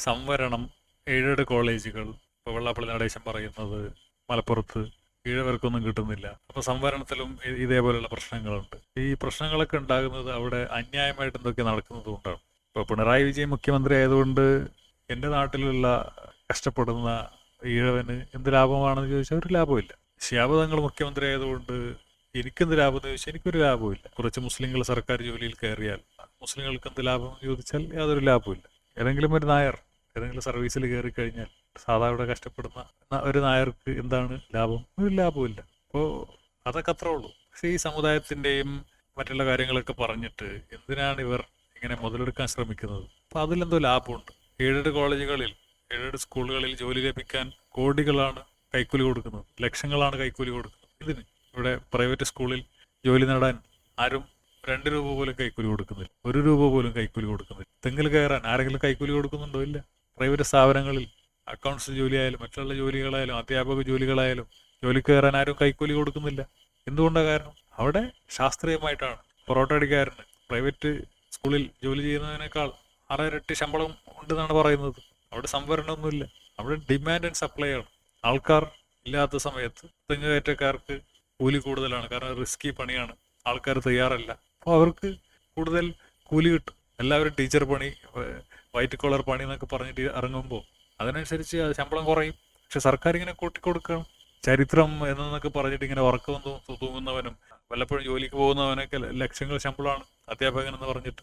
സംവരണം, എയ്ഡഡ് കോളേജുകൾ, ഇപ്പോൾ വെള്ളാപ്പള്ളി നടേശൻ പറയുന്നത് മലപ്പുറത്ത് ഈഴവർക്കൊന്നും കിട്ടുന്നില്ല. അപ്പോൾ സംവരണത്തിലും ഇതേപോലെയുള്ള പ്രശ്നങ്ങളുണ്ട്. ഈ പ്രശ്നങ്ങളൊക്കെ ഉണ്ടാകുന്നത് അവിടെ അന്യായമായിട്ട് എന്തൊക്കെ നടക്കുന്നത് കൊണ്ടാണ്. ഇപ്പോൾ പിണറായി വിജയൻ മുഖ്യമന്ത്രി ആയതുകൊണ്ട് എൻ്റെ നാട്ടിലുള്ള കഷ്ടപ്പെടുന്ന ഈഴവന് എന്ത് ലാഭമാണെന്ന് ചോദിച്ചാൽ ഒരു ലാഭമില്ല. ശിഹാബ് തങ്ങൾ മുഖ്യമന്ത്രി ആയതുകൊണ്ട് എനിക്കെന്ത് ലാഭം എന്ന് ചോദിച്ചാൽ എനിക്കൊരു ലാഭമില്ല. കുറച്ച് മുസ്ലിങ്ങൾ സർക്കാർ ജോലിയിൽ കയറിയാൽ മുസ്ലിങ്ങൾക്ക് എന്ത് ലാഭം എന്ന് ചോദിച്ചാൽ യാതൊരു ലാഭമില്ല. ഏതെങ്കിലും ഒരു നായർ ഏതെങ്കിലും സർവീസിൽ കയറി കഴിഞ്ഞാൽ സാധാരണ കഷ്ടപ്പെടുന്ന ഒരു നായർക്ക് എന്താണ് ലാഭം? ഒരു ലാഭമില്ല. അപ്പോൾ അതൊക്കെ അത്രേ ഉള്ളൂ. പക്ഷേ ഈ സമുദായത്തിൻ്റെയും മറ്റുള്ള കാര്യങ്ങളൊക്കെ പറഞ്ഞിട്ട് എന്തിനാണ് ഇവർ ഇങ്ങനെ മുതലെടുക്കാൻ ശ്രമിക്കുന്നത്? അപ്പോൾ അതിലെന്തോ ലാഭമുണ്ട്. എയ്ഡഡ് കോളേജുകളിൽ, എയ്ഡഡ് സ്കൂളുകളിൽ ജോലി ലഭിക്കാൻ കോടികളാണ് കൈക്കൂലി കൊടുക്കുന്നത്, ലക്ഷങ്ങളാണ് കൈക്കൂലി കൊടുക്കുന്നത്. ഇതിന് ഇവിടെ പ്രൈവറ്റ് സ്കൂളിൽ ജോലി നേടാൻ ആരും 2 രൂപ പോലും കൈക്കൂലി കൊടുക്കുന്നില്ല, 1 രൂപ പോലും കൈക്കൂലി കൊടുക്കുന്നില്ല. തെങ്ങിൽ കയറാൻ ആരെങ്കിലും കൈക്കൂലി കൊടുക്കുന്നുണ്ടോ? ഇല്ല. പ്രൈവറ്റ് സ്ഥാപനങ്ങളിൽ അക്കൗണ്ട്സ് ജോലിയായാലും മറ്റുള്ള ജോലികളായാലും അധ്യാപക ജോലികളായാലും ജോലി കയറാൻ ആരും കൈക്കൂലി കൊടുക്കുന്നില്ല. എന്തുകൊണ്ടാണ് കാരണം? അവിടെ ശാസ്ത്രീയമായിട്ടാണ്. പൊറോട്ട അടിക്കാരന് പ്രൈവറ്റ് സ്കൂളിൽ ജോലി ചെയ്യുന്നതിനേക്കാൾ 6 ഇരട്ടി ശമ്പളം ഉണ്ടെന്നാണ് പറയുന്നത്. അവിടെ സംവരണമൊന്നുമില്ല. അവിടെ ഡിമാൻഡ് ആൻഡ് സപ്ലൈ ആണ്. ആൾക്കാർ ഇല്ലാത്ത സമയത്ത് തെങ്ങ് കയറ്റക്കാർക്ക് കൂലി കൂടുതലാണ്. കാരണം റിസ്കി പണിയാണ്, ആൾക്കാർ തയ്യാറല്ല. അപ്പോൾ അവർക്ക് കൂടുതൽ കൂലി കിട്ടും. എല്ലാവരും ടീച്ചർ പണി, വൈറ്റ് കോളർ പണി എന്നൊക്കെ പറഞ്ഞിട്ട് ഇറങ്ങുമ്പോൾ അതിനനുസരിച്ച് ശമ്പളം കുറയും. പക്ഷെ സർക്കാർ ഇങ്ങനെ കൂട്ടിക്കൊടുക്കണം. ചരിത്രം എന്നൊക്കെ പറഞ്ഞിട്ട് ഇങ്ങനെ ഉറക്കം തൂങ്ങുന്നവനും വല്ലപ്പോഴും ജോലിക്ക് പോകുന്നവനൊക്കെ ലക്ഷങ്ങൾ ശമ്പളമാണ് അധ്യാപകൻ എന്ന് പറഞ്ഞിട്ട്.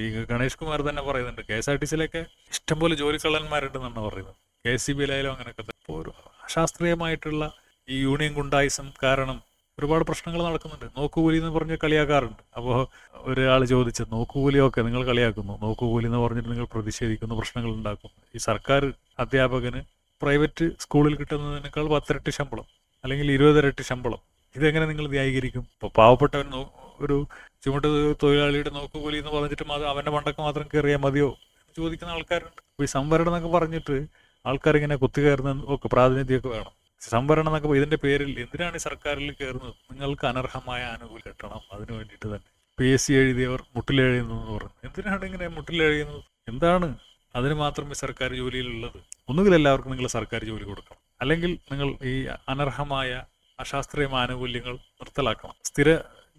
ഈ ഗണേഷ് കുമാർ തന്നെ പറയുന്നുണ്ട്, KSRTCയിലൊക്കെ ഇഷ്ടംപോലെ ജോലിക്കള്ളന്മാരുണ്ടെന്നാണ് പറയുന്നത്. KSCBയിലായാലും അങ്ങനെയൊക്കെ. ഇപ്പോൾ ഒരു അശാസ്ത്രീയമായിട്ടുള്ള ഈ യൂണിയൻ ഗുണ്ടായിസം കാരണം ഒരുപാട് പ്രശ്നങ്ങൾ നടക്കുന്നുണ്ട്. നോക്കുകൂലി എന്ന് പറഞ്ഞ് കളിയാക്കാറുണ്ട്. അപ്പോൾ ഒരാൾ ചോദിച്ചത്, നോക്കുകൂലിയൊക്കെ നിങ്ങൾ കളിയാക്കുന്നു, നോക്കുകൂലി എന്ന് പറഞ്ഞിട്ട് നിങ്ങൾ പ്രതിഷേധിക്കുന്നു, പ്രശ്നങ്ങൾ ഉണ്ടാക്കുന്നു. ഈ സർക്കാർ അധ്യാപകന് പ്രൈവറ്റ് സ്കൂളിൽ കിട്ടുന്നതിനേക്കാൾ 10 ഇരട്ടി ശമ്പളം അല്ലെങ്കിൽ 20 ഇരട്ടി ശമ്പളം. ഇതെങ്ങനെ നിങ്ങൾ ന്യായീകരിക്കും? ഇപ്പോൾ പാവപ്പെട്ടവൻ ഒരു ചുമട്ട് തൊഴിലാളിയുടെ നോക്കുകൂലി എന്ന് പറഞ്ഞിട്ട് അവൻ്റെ മണ്ടക്ക് മാത്രം കയറിയാൽ മതിയോ എന്ന് ചോദിക്കുന്ന ആൾക്കാരുണ്ട്. അപ്പോൾ ഈ സംവരണം എന്നൊക്കെ പറഞ്ഞിട്ട് ആൾക്കാരിങ്ങനെ കുത്തിക്കയറുന്ന ഒക്കെ പ്രാതിനിധ്യമൊക്കെ വേണം. സംവരണം എന്നൊക്കെ ഇതിന്റെ പേരിൽ എന്തിനാണ് ഈ സർക്കാരിൽ കയറുന്നത്? നിങ്ങൾക്ക് അനർഹമായ ആനുകൂല്യം കിട്ടണം, അതിനു വേണ്ടിയിട്ട് തന്നെ. PSC എഴുതിയവർ മുട്ടിലെഴുതുന്നു എന്ന് പറഞ്ഞു. എന്തിനാണ് ഇങ്ങനെ മുട്ടിലെഴുതുന്നത്? എന്താണ് അതിന് മാത്രം ഈ സർക്കാർ ജോലിയിലുള്ളത്? ഒന്നുകിൽ എല്ലാവർക്കും നിങ്ങൾ സർക്കാർ ജോലി കൊടുക്കണം, അല്ലെങ്കിൽ നിങ്ങൾ ഈ അനർഹമായ അശാസ്ത്രീയമായ ആനുകൂല്യങ്ങൾ നിർത്തലാക്കണം. സ്ഥിര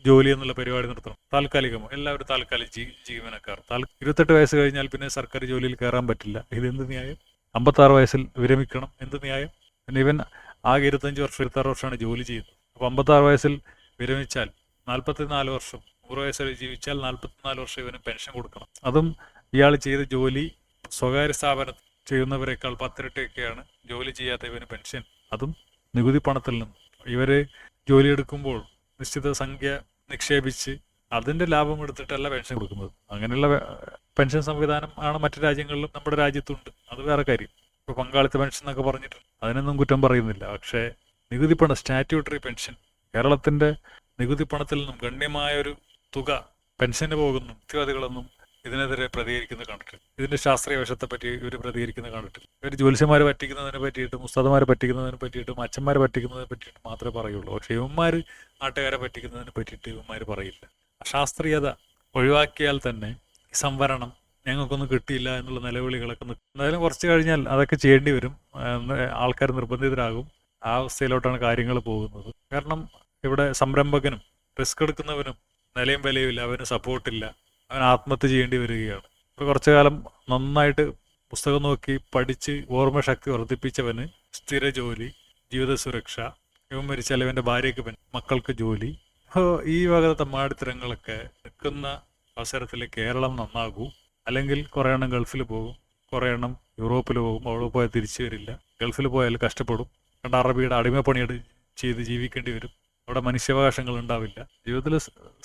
ജോലി എന്നുള്ള പരിപാടി നിർത്തണം. താൽക്കാലികമോ എല്ലാവരും താൽക്കാലിക ജീവനക്കാർ 28 വയസ്സ് കഴിഞ്ഞാൽ പിന്നെ സർക്കാർ ജോലിയിൽ കയറാൻ പറ്റില്ല. ഇതെന്ത് ന്യായം? 56 വയസ്സിൽ വിരമിക്കണം, എന്ത് ന്യായം? പിന്നെ ഇവൻ ആകെ 26 വർഷമാണ് ജോലി ചെയ്യുന്നത്. അപ്പോൾ 56 വയസ്സിൽ വിരമിച്ചാൽ 44 വർഷം, 100 വയസ്സിൽ ജീവിച്ചാൽ 44 വർഷം ഇവന് പെൻഷൻ കൊടുക്കണം. അതും ഇയാൾ ചെയ്ത ജോലി സ്വകാര്യ സ്ഥാപനം ചെയ്യുന്നവരെക്കാൾ 10 ഇരട്ടിയൊക്കെയാണ് ജോലി ചെയ്യാത്ത ഇവന് പെൻഷൻ. അതും നികുതി പണത്തിൽ നിന്ന്. ഇവര് ജോലിയെടുക്കുമ്പോൾ നിശ്ചിത സംഖ്യ നിക്ഷേപിച്ച് അതിന്റെ ലാഭം എടുത്തിട്ടല്ല പെൻഷൻ കൊടുക്കുന്നത്. അങ്ങനെയുള്ള പെൻഷൻ സംവിധാനം ആണ് മറ്റു രാജ്യങ്ങളിലും നമ്മുടെ രാജ്യത്തുണ്ട്. അത് വേറെ കാര്യം. ഇപ്പോൾ പങ്കാളിത്ത പെൻഷൻ എന്നൊക്കെ പറഞ്ഞിട്ട് അതിനൊന്നും കുറ്റം പറയുന്നില്ല. പക്ഷേ നികുതി പണം, സ്റ്റാറ്റ്യൂട്ടറി പെൻഷൻ, കേരളത്തിന്റെ നികുതി പണത്തിൽ നിന്നും ഗണ്യമായൊരു തുക പെൻഷന് പോകുന്നു. യുക്തിവാദികളൊന്നും ഇതിനെതിരെ പ്രതികരിക്കുന്നത് കണ്ടിട്ടില്ല. ഇതിന്റെ ശാസ്ത്രീയ വശത്തെ പറ്റി ഇവർ പ്രതികരിക്കുന്നത് കണ്ടിട്ടില്ല. ഇവർ ജ്യോത്സ്യന്മാരെ പറ്റിക്കുന്നതിനെ പറ്റിയിട്ടും ഉസ്താദുമാരെ പറ്റിക്കുന്നതിനെ പറ്റിയിട്ടും അച്ഛന്മാരെ പറ്റിക്കുന്നതിനെ പറ്റിയിട്ട് മാത്രമേ പറയുള്ളൂ. പക്ഷെ ഇവന്മാർ നാട്ടുകാരെ പറ്റിക്കുന്നതിനെ പറ്റിയിട്ട് ഇവന്മാർ പറയില്ല. അശാസ്ത്രീയത ഒഴിവാക്കിയാൽ തന്നെ ഈ സംവരണം ഞങ്ങൾക്കൊന്നും കിട്ടിയില്ല എന്നുള്ള നിലവിളികളൊക്കെ എന്തായാലും കുറച്ച് കഴിഞ്ഞാൽ അതൊക്കെ ചെയ്യേണ്ടി വരും. ആൾക്കാർ നിർബന്ധിതരാകും. ആ അവസ്ഥയിലോട്ടാണ് കാര്യങ്ങൾ പോകുന്നത്. കാരണം ഇവിടെ സംരംഭകനും റിസ്ക് എടുക്കുന്നവനും നിലയും വിലയുമില്ല, അവന് സപ്പോർട്ടില്ല, അവൻ ആത്മഹത്യ ചെയ്യേണ്ടി വരികയാണ്. ഇപ്പോൾ കുറച്ചു കാലം നന്നായിട്ട് പുസ്തകം നോക്കി പഠിച്ച് ഓർമ്മശക്തി വർദ്ധിപ്പിച്ചവന് സ്ഥിര ജോലി, ജീവിത സുരക്ഷ, ഇവൻ മരിച്ചാൽ ഇവൻ്റെ ഭാര്യയ്ക്ക് മക്കൾക്ക് ജോലി. ഈ വക തമ്മാടിത്തരങ്ങളൊക്കെ നിൽക്കുന്ന അവസരത്തിൽ കേരളം നന്നാകൂ. അല്ലെങ്കിൽ കുറേ എണ്ണം ഗൾഫിൽ പോകും, കുറേ എണ്ണം യൂറോപ്പിൽ പോകും. അവിടെ പോയാൽ തിരിച്ചു വരില്ല. ഗൾഫിൽ പോയാൽ കഷ്ടപ്പെടും. അറബിയുടെ അടിമപ്പണിയുടെ ചെയ്ത് ജീവിക്കേണ്ടി വരും. അവിടെ മനുഷ്യാവകാശങ്ങൾ ഉണ്ടാവില്ല. ജീവിതത്തിൽ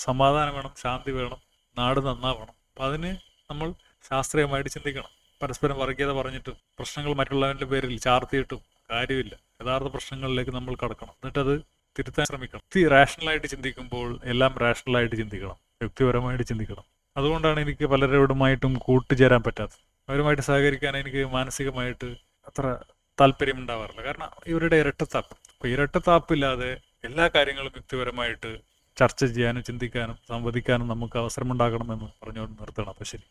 സമാധാനം വേണം, ശാന്തി വേണം, നാട് നന്നാവണം. അപ്പം അതിന് നമ്മൾ ശാസ്ത്രീയമായിട്ട് ചിന്തിക്കണം. പരസ്പരം വർഗീയത പറഞ്ഞിട്ടും പ്രശ്നങ്ങൾ മറ്റുള്ളവരുടെ പേരിൽ ചാർത്തിയിട്ടും കാര്യമില്ല. യഥാർത്ഥ പ്രശ്നങ്ങളിലേക്ക് നമ്മൾ കടക്കണം. എന്നിട്ടത് തിരുത്താൻ ശ്രമിക്കണം. റാഷണലായിട്ട് ചിന്തിക്കുമ്പോൾ എല്ലാം റാഷണലായിട്ട് ചിന്തിക്കണം, യുക്തിപരമായിട്ട് ചിന്തിക്കണം. അതുകൊണ്ടാണ് എനിക്ക് പലരോടുമായിട്ടും കൂട്ടുചേരാൻ പറ്റാത്തത്. അവരുമായിട്ട് സഹകരിക്കാൻ എനിക്ക് മാനസികമായിട്ട് അത്ര താല്പര്യം ഉണ്ടാവാറില്ല. കാരണം ഇവരുടെ ഇരട്ടത്താപ്പ്. അപ്പോൾ ഇരട്ടത്താപ്പില്ലാതെ എല്ലാ കാര്യങ്ങളും യുക്തിപരമായിട്ട് ചർച്ച ചെയ്യാനും ചിന്തിക്കാനും സംവദിക്കാനും നമുക്ക് അവസരമുണ്ടാകണമെന്ന് പറഞ്ഞുകൊണ്ട് നിർത്തണം. അപ്പോൾ ശരി.